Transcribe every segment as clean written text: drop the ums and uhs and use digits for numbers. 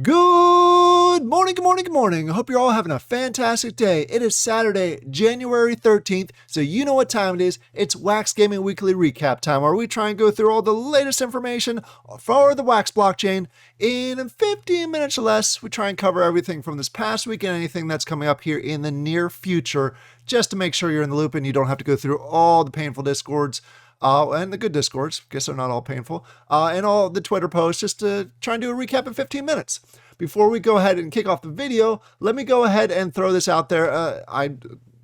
Good morning, good morning, good morning. I hope you're all having a fantastic day. It is Saturday, January 13th, so you know what time it is. It's Wax Gaming Weekly Recap time, where we try and go through all the latest information for the Wax blockchain. In 15 minutes or less, we try and cover everything from this past week and anything that's coming up here in the near future, just to make sure you're in the loop and you don't have to go through all the painful discords. And the good discords, guess they're not all painful, and all the Twitter posts, just to try and do a recap in 15 minutes. Before we go ahead and kick off the video, let me go ahead and throw this out there.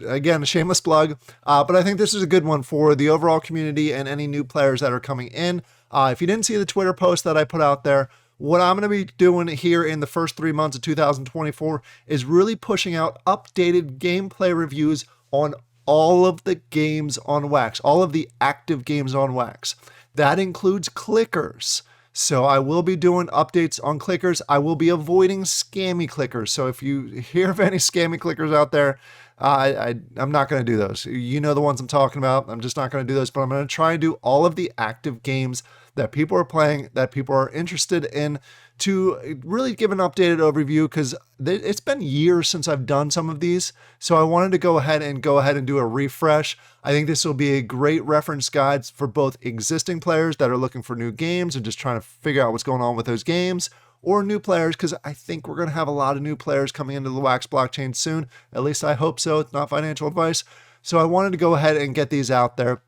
Again, a shameless plug, but I think this is a good one for the overall community and any new players that are coming in. If you didn't see the Twitter post that I put out there, what I'm going to be doing here in the first 3 months of 2024 is really pushing out updated gameplay reviews on all of the games on Wax, all of the active games on Wax. That includes clickers. So I will be doing updates on clickers. I will be avoiding scammy clickers. So if you hear of any scammy clickers out there, I'm not going to do those. You know the ones I'm talking about. I'm just not going to do those, but I'm going to try and do all of the active games that people are playing, that people are interested in, to really give an updated overview, because it's been years since I've done some of these. So I wanted to go ahead and do a refresh. I think this will be a great reference guide for both existing players that are looking for new games and just trying to figure out what's going on with those games, or new players, because I think we're going to have a lot of new players coming into the Wax blockchain soon. At least I hope so. It's not financial advice. So I wanted to go ahead and get these out there.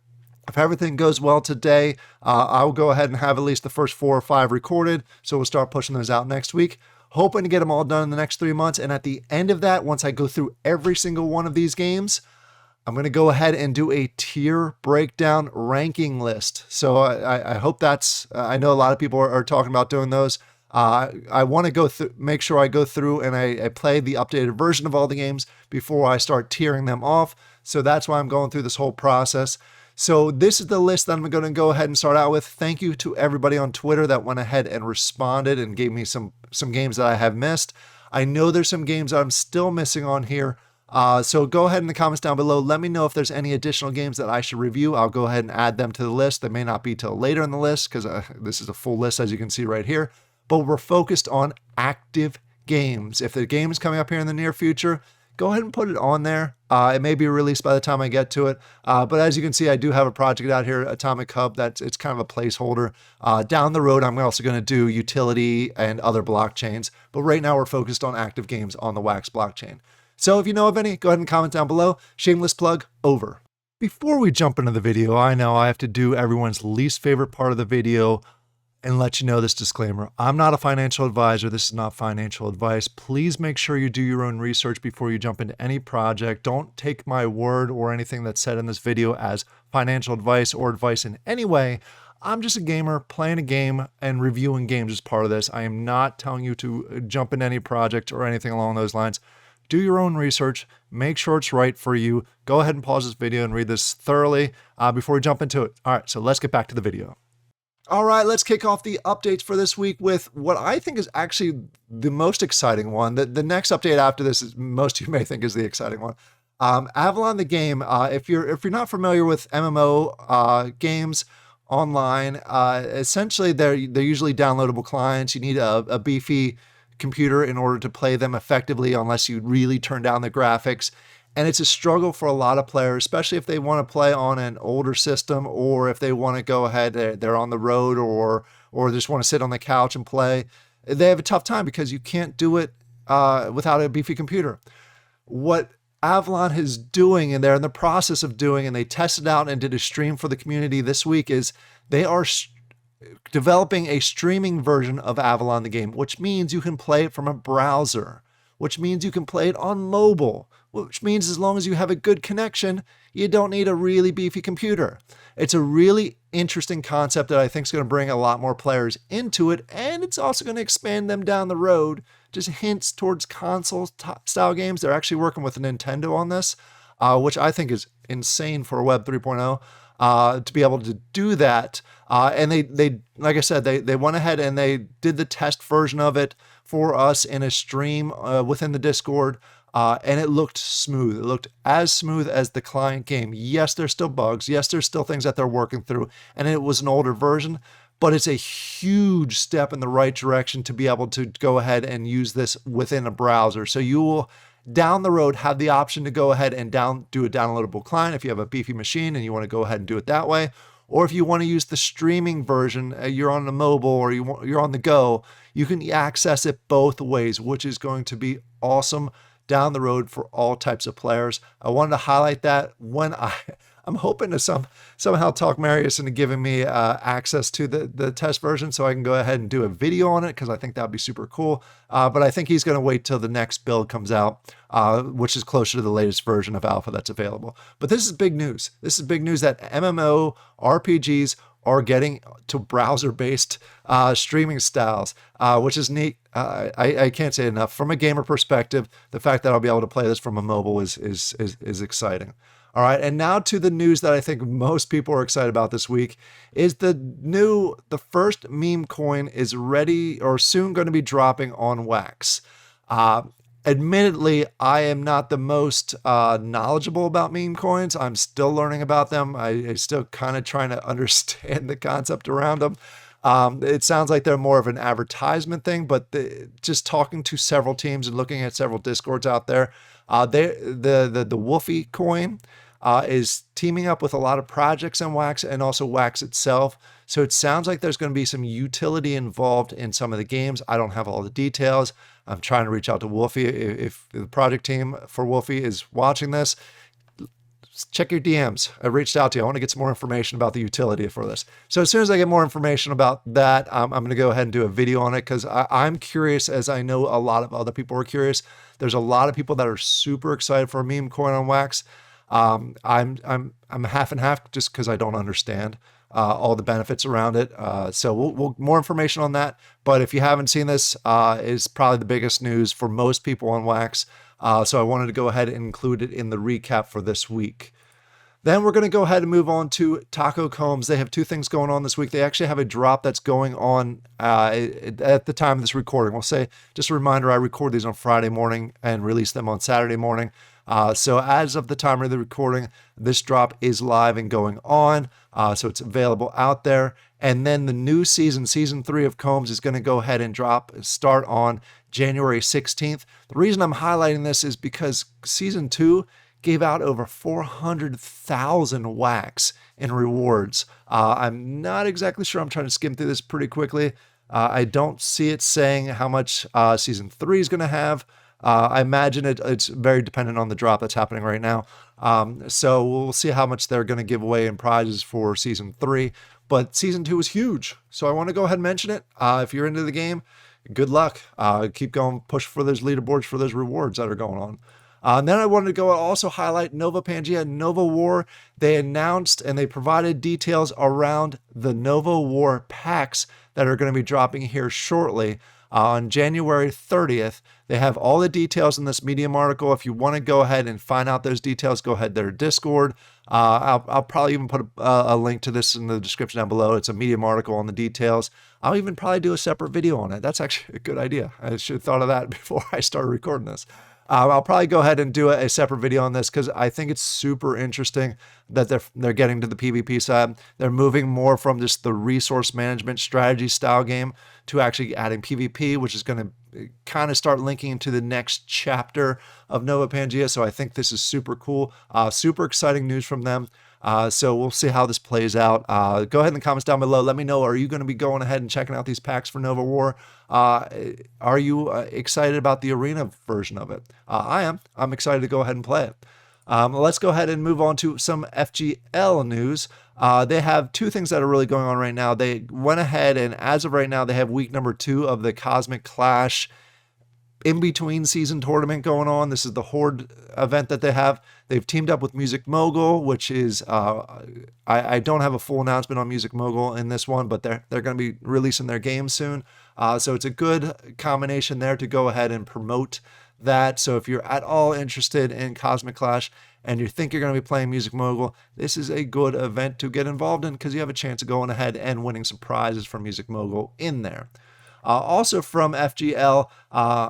If everything goes well today, I'll go ahead and have at least the first 4 or 5 recorded. So we'll start pushing those out next week, hoping to get them all done in the next 3 months. And at the end of that, once I go through every single one of these games, I'm going to go ahead and do a tier breakdown ranking list. So I hope that's, I know a lot of people are talking about doing those. I want to go through, make sure I go through and I play the updated version of all the games before I start tiering them off. So that's why I'm going through this whole process. So this is the list that I'm going to go ahead and start out with. Thank you to everybody on Twitter that went ahead and responded and gave me some games that I have missed. I know there's some games I'm still missing on here. So go ahead in the comments down below. Let me know if there's any additional games that I should review. I'll go ahead and add them to the list. They may not be till later in the list, because this is a full list, as you can see right here. But we're focused on active games. If the game is coming up here in the near future, go ahead and put it on there. It may be released by the time I get to it. But as you can see, I do have a project out here, Atomic Hub, it's kind of a placeholder. Down the road, I'm also going to do utility and other blockchains. But right now, we're focused on active games on the Wax blockchain. So if you know of any, go ahead and comment down below. Shameless plug, over. Before we jump into the video, I know I have to do everyone's least favorite part of the video and let you know this disclaimer. I'm not a financial advisor. This is not financial advice. Please make sure you do your own research before you jump into any project. Don't take my word or anything that's said in this video as financial advice or advice in any way. I'm just a gamer playing a game and reviewing games as part of this. I am not telling you to jump into any project or anything along those lines. Do your own research. Make sure it's right for you. Go ahead and pause this video and read this thoroughly before we jump into it. All right, so let's get back to the video. All right, let's kick off the updates for this week with what I think is actually the most exciting one. The next update after this is, most of you may think, is the exciting one. Avalon The Game. If you're not familiar with MMO games online, essentially they're usually downloadable clients. You need a beefy computer in order to play them effectively, unless you really turn down the graphics. And it's a struggle for a lot of players, especially if they want to play on an older system, or if they want to go ahead, they're on the road, or just want to sit on the couch and play. They have a tough time because you can't do it without a beefy computer. What Avalon is doing, and they're in the process of doing, and they tested out and did a stream for the community this week, is they are developing a streaming version of Avalon the Game, which means you can play it from a browser, which means you can play it on mobile, which means as long as you have a good connection, you don't need a really beefy computer. It's a really interesting concept that I think is going to bring a lot more players into it, and it's also going to expand them down the road. Just hints towards console-style games. They're actually working with Nintendo on this, which I think is insane for Web 3.0 to be able to do that. And they like I said, they went ahead and they did the test version of it for us in a stream within the Discord. And it looked smooth. It looked as smooth as the client game. Yes, there's still bugs. Yes, there's still things that they're working through. And it was an older version, but it's a huge step in the right direction to be able to go ahead and use this within a browser. So you will down the road have the option to go ahead and do a downloadable client if you have a beefy machine and you want to go ahead and do it that way. Or if you want to use the streaming version, you're on the mobile or you're on the go, you can access it both ways, which is going to be awesome down the road for all types of players. I wanted to highlight that when I'm hoping to somehow talk Marius into giving me access to the test version so I can go ahead and do a video on it, because I think that would be super cool. But I think he's going to wait till the next build comes out, which is closer to the latest version of alpha that's available. But this is big news. This is big news that MMO RPGs are getting to browser-based streaming styles, which is neat. I can't say enough. From a gamer perspective, the fact that I'll be able to play this from a mobile is exciting. All right, and now to the news that I think most people are excited about this week is the first meme coin is ready or soon going to be dropping on Wax. Admittedly, I am not the most knowledgeable about meme coins. I'm still learning about them. I'm still kind of trying to understand the concept around them. It sounds like they're more of an advertisement thing, but just talking to several teams and looking at several Discords out there, the Wolfy Coin is teaming up with a lot of projects in Wax and also Wax itself. So it sounds like there's going to be some utility involved in some of the games. I don't have all the details. I'm trying to reach out to Wolfy. If the project team for Wolfy is watching this, check your DMs. I reached out to you. I want to get some more information about the utility for this. So as soon as I get more information about that, I'm going to go ahead and do a video on it, because I'm curious, as I know a lot of other people are curious. There's a lot of people that are super excited for a meme coin on Wax. I'm half and half just because I don't understand all the benefits around it. So we'll more information on that. But if you haven't seen this, is probably the biggest news for most people on Wax. So I wanted to go ahead and include it in the recap for this week. Then we're going to go ahead and move on to Taco Combs. They have two things going on this week. They actually have a drop that's going on at the time of this recording. We'll say, just a reminder, I record these on Friday morning and release them on Saturday morning. So as of the time of the recording, this drop is live and going on. So it's available out there. And then the new season 3 of Combs is going to go ahead and start on January 16th. The reason I'm highlighting this is because season 2 gave out over 400,000 wax in rewards. I'm not exactly sure. I'm trying to skim through this pretty quickly. I don't see it saying how much season 3 is going to have. I imagine it's very dependent on the drop that's happening right now. So we'll see how much they're going to give away in prizes for season 3. But season 2 is huge. So I want to go ahead and mention it. If you're into the game, good luck. Keep going, push for those leaderboards, for those rewards that are going on. And then I wanted to go also highlight Nova Pangia, Nova War. They announced and they provided details around the Nova War packs that are going to be dropping here shortly. On January 30th, they have all the details in this Medium article. If you want to go ahead and find out those details, go ahead to their Discord. I'll probably even put a link to this in the description down below. It's a Medium article on the details. I'll even probably do a separate video on it. That's actually a good idea. I should have thought of that before I started recording this. I'll probably go ahead and do a separate video on this because I think it's super interesting that they're getting to the PvP side. They're moving more from just the resource management strategy style game to actually adding PvP, which is going to kind of start linking into the next chapter of Nova Pangia. So I think this is super cool. Super exciting news from them. So we'll see how this plays out. Go ahead in the comments down below. Let me know, are you going to be going ahead and checking out these packs for Nova War? Are you excited about the arena version of it? I am. I'm excited to go ahead and play it. Let's go ahead and move on to some FGL news. They have two things that are really going on right now. They went ahead and as of right now, they have week number 2 of the Cosmic Clash in-between season tournament going on. This is the Horde event that they have. They've teamed up with Music Mogul, which is, I don't have a full announcement on Music Mogul in this one, but they're going to be releasing their game soon. So it's a good combination there to go ahead and promote that. So if you're at all interested in Cosmic Clash and you think you're going to be playing Music Mogul, this is a good event to get involved in because you have a chance of going ahead and winning some prizes from Music Mogul in there. Also from FGL,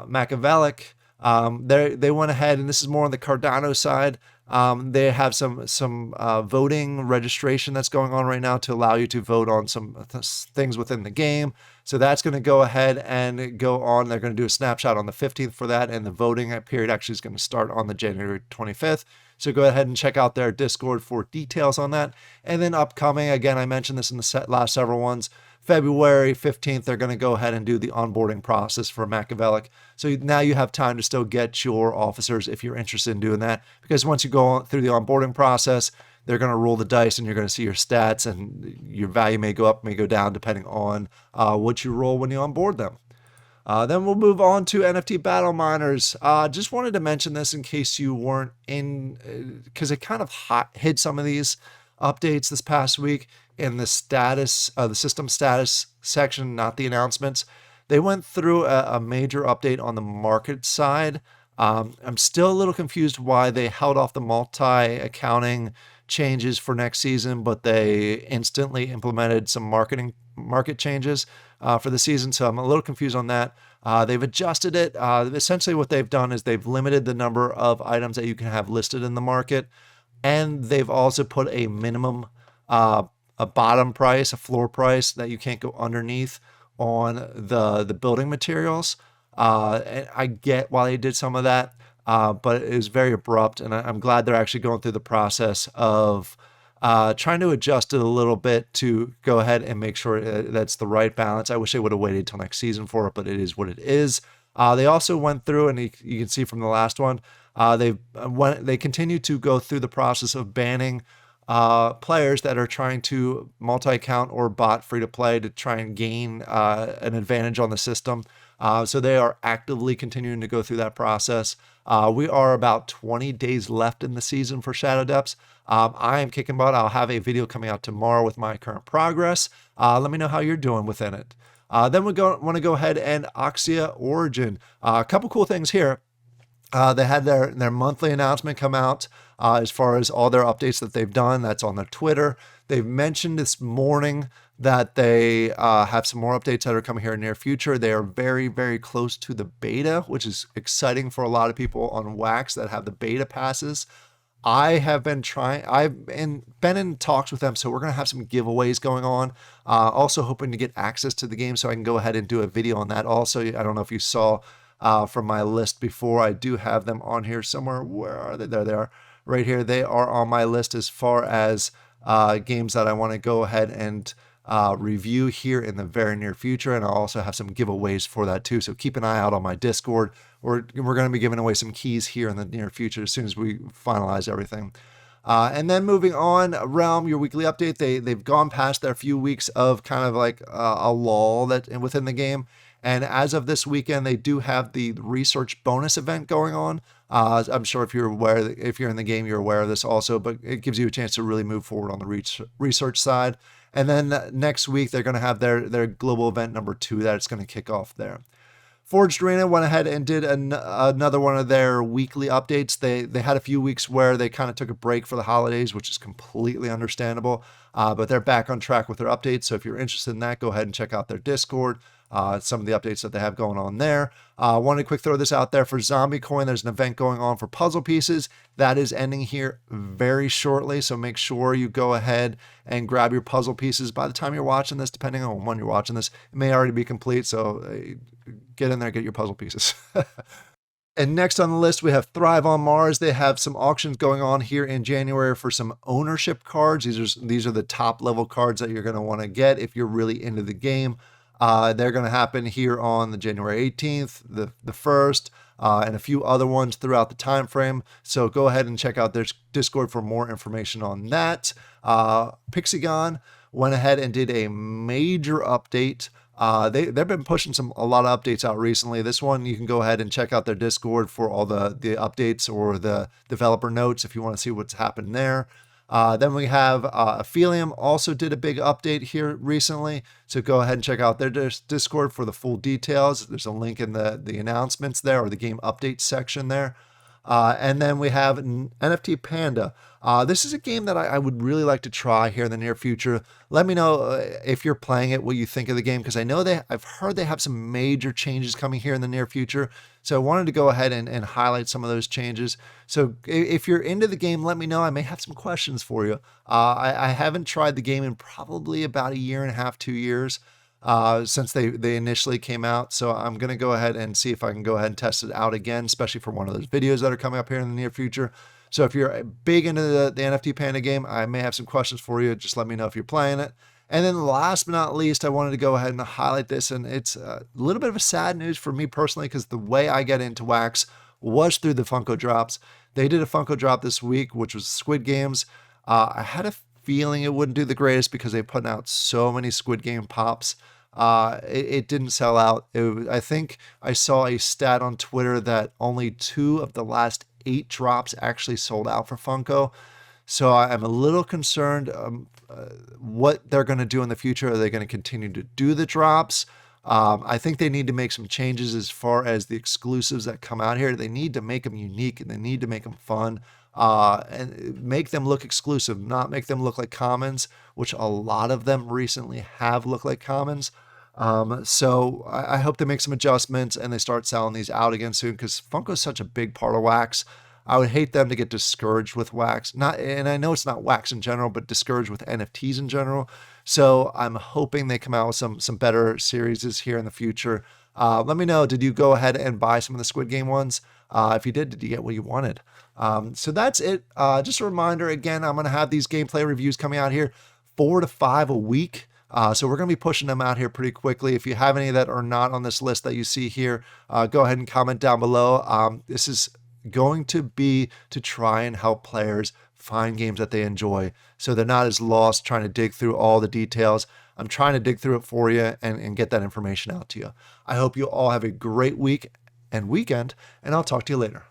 Machiavellic, they went ahead, and this is more on the Cardano side. They have some voting registration that's going on right now to allow you to vote on some things within the game. So that's going to go ahead and go on. They're going to do a snapshot on the 15th for that, and the voting period actually is going to start on the January 25th. So go ahead and check out their Discord for details on that. And then upcoming, again, I mentioned this in the last several ones, February 15th, they're going to go ahead and do the onboarding process for Machiavellic. So now you have time to still get your officers if you're interested in doing that. Because once you go through the onboarding process, they're going to roll the dice and you're going to see your stats, and your value may go up, may go down, depending on what you roll when you onboard them. Then we'll move on to NFT battle miners. Just wanted to mention this in case you weren't in, because it kind of hid some of these updates this past week in the status, the system status section, not the announcements. They went through a major update on the market side. I'm still a little confused why they held off the multi-accounting changes for next season, but they instantly implemented some market changes for the season. So I'm a little confused on that. They've adjusted it. Essentially what they've done is they've limited the number of items that you can have listed in the market. And they've also put a minimum, a bottom price, a floor price that you can't go underneath on the building materials. And I get why they did some of that, but it was very abrupt. And I'm glad they're actually going through the process of trying to adjust it a little bit to go ahead and make sure that's the right balance. I wish they would have waited till next season for it, but it is what it is. They also went through, and you can see from the last one, they continue to go through the process of banning players that are trying to multi-account or bot free-to-play to try and gain an advantage on the system. So they are actively continuing to go through that process. We are about 20 days left in the season for Shadow Depths. I am kicking butt. I'll have a video coming out tomorrow with my current progress. Let me know how you're doing within it. Then we want to go ahead and Oxia Origin. A couple cool things here. They had their monthly announcement come out as far as all their updates that they've done. That's on their Twitter. They've mentioned this morning that they have some more updates that are coming here in the near future. They are very, very close to the beta, which is exciting for a lot of people on Wax that have the beta passes. I've been in talks with them, so we're going to have some giveaways going on. Also hoping to get access to the game so I can go ahead and do a video on that also. I don't know if you saw from my list before, I do have them on here somewhere. Where are they? There they are, right here. They are on my list as far as games that I want to go ahead and review here in the very near future, and I'll also have some giveaways for that too. So keep an eye out on my Discord. We're going to be giving away some keys here in the near future as soon as we finalize everything. And then moving on, Realm, your weekly update. They've gone past their few weeks of kind of like a lull that within the game. And as of this weekend, they do have the research bonus event going on. I'm sure if you're in the game, you're aware of this also, but it gives you a chance to really move forward on the research side. And then next week, they're going to have their global event number 2 that's going to kick off there. Forged Arena went ahead and did another one of their weekly updates. They had a few weeks where they kind of took a break for the holidays, which is completely understandable. But they're back on track with their updates. So if you're interested in that, go ahead and check out their Discord. Some of the updates that they have going on there. Wanted to quick throw this out there for Zombie Coin. There's an event going on for puzzle pieces that is ending here very shortly. So make sure you go ahead and grab your puzzle pieces. By the time you're watching this, depending on when you're watching this, it may already be complete. So get in there, get your puzzle pieces. And next on the list, we have Thrive on Mars. They have some auctions going on here in January for some ownership cards. These are the top level cards that you're going to want to get if you're really into the game. They're going to happen here on the January 18th, the 1st, and a few other ones throughout the time frame. So go ahead and check out their Discord for more information on that. Pixon went ahead and did a major update. They've been pushing a lot of updates out recently. This one, you can go ahead and check out their Discord for all the updates or the developer notes if you want to see what's happened there. Then we have Aphelium also did a big update here recently. So go ahead and check out their Discord for the full details. There's a link in the announcements there or the game update section there. And then we have NFT Panda. This is a game that I would really like to try here in the near future. Let me know if you're playing it, what you think of the game, because I know I've heard they have some major changes coming here in the near future. So I wanted to go ahead and highlight some of those changes. So if you're into the game, let me know. I may have some questions for you. I haven't tried the game in probably about a year and a half, 2 years. Since they initially came out. So I'm going to go ahead and see if I can go ahead and test it out again, especially for one of those videos that are coming up here in the near future. So if you're big into the NFT Panda game, I may have some questions for you. Just let me know if you're playing it. And then last but not least, I wanted to go ahead and highlight this. And it's a little bit of a sad news for me personally, because the way I get into Wax was through the Funko Drops. They did a Funko Drop this week, which was Squid Games. I had a feeling it wouldn't do the greatest because they're putting out so many Squid Game pops. It didn't sell out. I think I saw a stat on Twitter that only 2 of the last 8 drops actually sold out for Funko. So I'm a little concerned what they're going to do in the future. Are they going to continue to do the drops? I think they need to make some changes as far as the exclusives that come out here. They need to make them unique and they need to make them fun. And make them look exclusive, not make them look like commons, which a lot of them recently have looked like commons. So I hope they make some adjustments and they start selling these out again soon, because Funko is such a big part of Wax. I would hate them to get discouraged with Wax. And I know it's not Wax in general, but discouraged with NFTs in general. So I'm hoping they come out with some better series here in the future. Let me know, did you go ahead and buy some of the Squid Game ones? If you did you get what you wanted? So that's it. Just a reminder, again, I'm going to have these gameplay reviews coming out here 4 to 5 a week. So we're going to be pushing them out here pretty quickly. If you have any that are not on this list that you see here, go ahead and comment down below. This is going to be to try and help players find games that they enjoy, so they're not as lost trying to dig through all the details. I'm trying to dig through it for you and get that information out to you. I hope you all have a great week and weekend, and I'll talk to you later.